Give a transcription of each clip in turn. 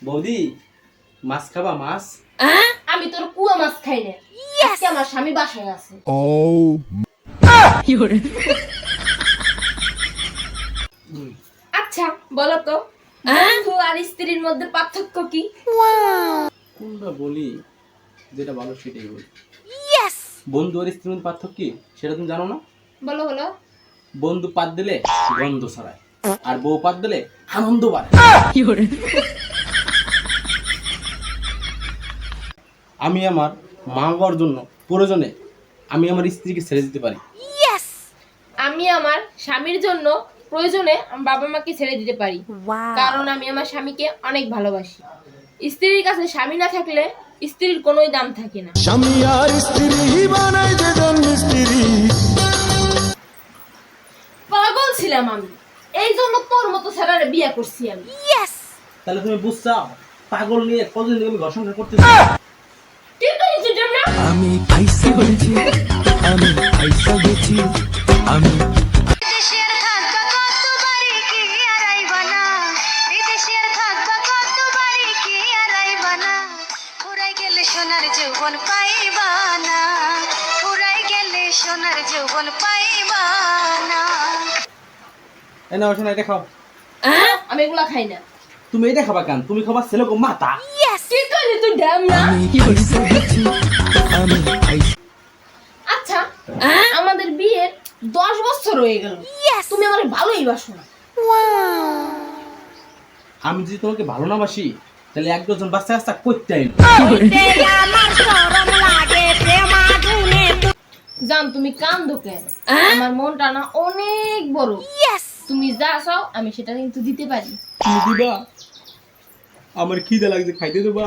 বৌদি মাছ খাবা মাছ? আমি তোর কুয়া মাছ খাই না। আজকে আমার স্বামী বাসায় আছে। আচ্ছা বলো তো, বন্ধু আর স্ত্রীর মধ্যে পার্থক্য কি? কোনটা বলি, যেটা ভালো সেটাই বলি। বন্ধু আর স্ত্রীর মধ্যে পার্থক্য কি সেটা তুমি জানো না? বলো বলো। বন্ধু পাত দিলে গন্ধ ছড়ায়, আর বউ পাত দিলে আনন্দ বাড়ে। আমি আমার মা বাবার জন্য প্রয়োজনে আমি আমার স্ত্রীকে ছেড়ে দিতে পারি। আমি আমার স্বামীর জন্য প্রয়োজনে আমার বাবা মাকে ছেড়ে দিতে পারি, কারণ আমি আমার স্বামীকে অনেক ভালোবাসি। স্ত্রীর কাছে স্বামী না থাকলে স্ত্রীর কোনোই দাম থাকে না। স্বামী আর স্ত্রী বানাই দেন মিস্ত্রি। পাগল ছিলাম আমি, এই জন্য তোর মতো ছেলের বিয়ে করছি আমি। তাহলে তুমি বুঝছাও পাগল নিয়ে কতদিন থেকে আমি ঘর সংসার করতেছি। কি করেছিস তোমরা? আমি আইসা গেছি, আমি আইসা গেছি, আমি বিদেশের থাকবা কত বাড়ি কি আর আইবা না, বিদেশের থাকবা কত বাড়ি কি আর আইবা না, ফুরাই গেলে সোনার যৌবন পাইবা না, ফুরাই গেলে সোনার যৌবন পাইবা না। এই নাও শোনো, এটা খাও। আমি এগুলা খাই না। তুমি এটা খাবা কেন? তুমি খাবা ছেলেকে মাথা। কি করেছিস তুই ড্যামরা? আইসা গেছি, আমি আইসা আচ্ছা, আমাদের বিয়ের 10 বছর হয়ে গেল, তুমি আমার ভালোই বাসো না। আমি যদি তোমাকে ভালো না বাসি তাহলে এক ডজন বাচ্চা কাচ্চা করতে আইলো। জান তুমি কান্দো কেন? আমার মনটা না অনেক বড়। তুমি যা চাও আমি সেটা কিন্তু দিতে পারি। তুমি দিবা? আমার খিদে লাগছে, খাইতে দেবা?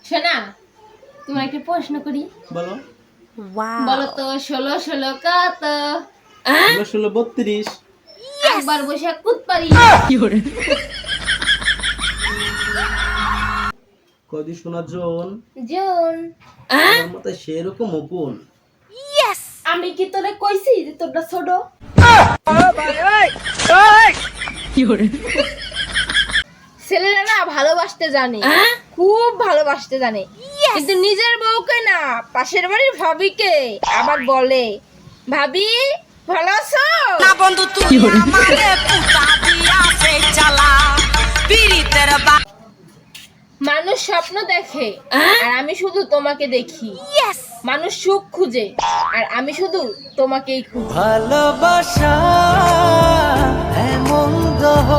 শোনা, তোমার একটা প্রশ্ন করি। বলো। বলো তো 16 16 কত? 16 16 32। একবার বসে কুদ পারি। কদি শোনা জন জন, আমার মতো সেরকম ওপন। আমি কি তোরে কইছি যে তোরটা ছোট? ছেলেরা না ভালোবাসতে জানে, খুব ভালোবাসতে জানে, কিন্তু নিজের বউকে না, পাশের বাড়ির ভাবিকে আবার বলে, ভাবি ভালো আছো? না বন্ধু তুই আমারে পুতা দিয়া সেই জ্বালা পীড়িতের বা। মানুষ স্বপ্ন দেখে আর আমি শুধু তোমাকে দেখি। মানুষ সুখ খুঁজে আর আমি শুধু তোমাকেই খুঁজি। ভালোবাসা এমন দহ।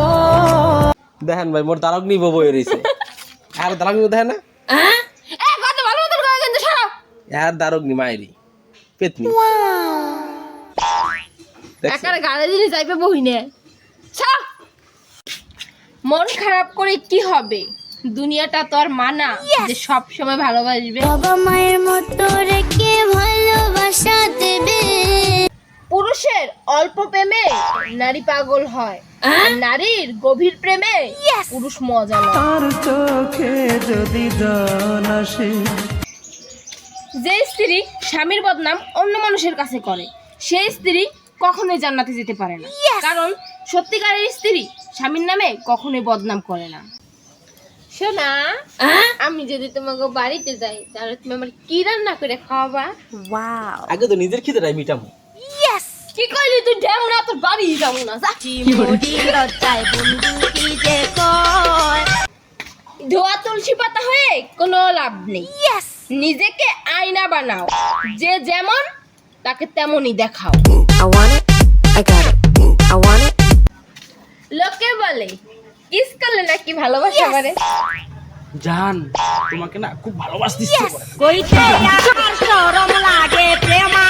দেখেন ভাই, মোর দারক নিব বই রইছে। আর দারক নিব দেখেন না? কত ভালো মতন করে কিন্তু সরো। আর দারক নি মাইরি পেতনি। একার গাড়ি দিলে যাইবে বহিনে। ছাড়। মন খারাপ করে কি হবে? দুনিয়াটা তো আর মানা যে সব সময় ভালোবাসবে। বাবা মায়ের মতো রেখে ভালোবাসা দেবে। পুরুষের অল্প প্রেমে নারী পাগল হয়, আর নারীর গভীর প্রেমে পুরুষ মজা লয়। তার চোখে যদি জল আসে। যে স্ত্রী স্বামীর বদনাম অন্য মানুষের কাছে করে, সেই স্ত্রী কখনোই জান্নাতে যেতে পারে না, কারণ সত্যিকারের স্ত্রী স্বামীর নামে কখনোই বদনাম করে না। শোনা, আমি যদি তোমাকে বাড়িতে যাই তাহলে তুমি আমার কি রান্না করে খাওয়াবা? আগে তো নিজের খিদেটাই মিটামু। কি কইলি তুই? ড্যামরা তোর বাড়ি যাবো না, যা। ধোয়া তুলসী পাতা হয়ে কোনো লাভ নেই। নিজেকে আয়না বানাও, যে যেমন তাকে তেমনই দেখাও। লোকে বলে কিস করলে নাকি ভালোবাসা বাড়ে। জান, তোমাকে না খুব ভালোবাসতে ইচ্ছে করে। কইতে আর শরম লাগে প্রেমা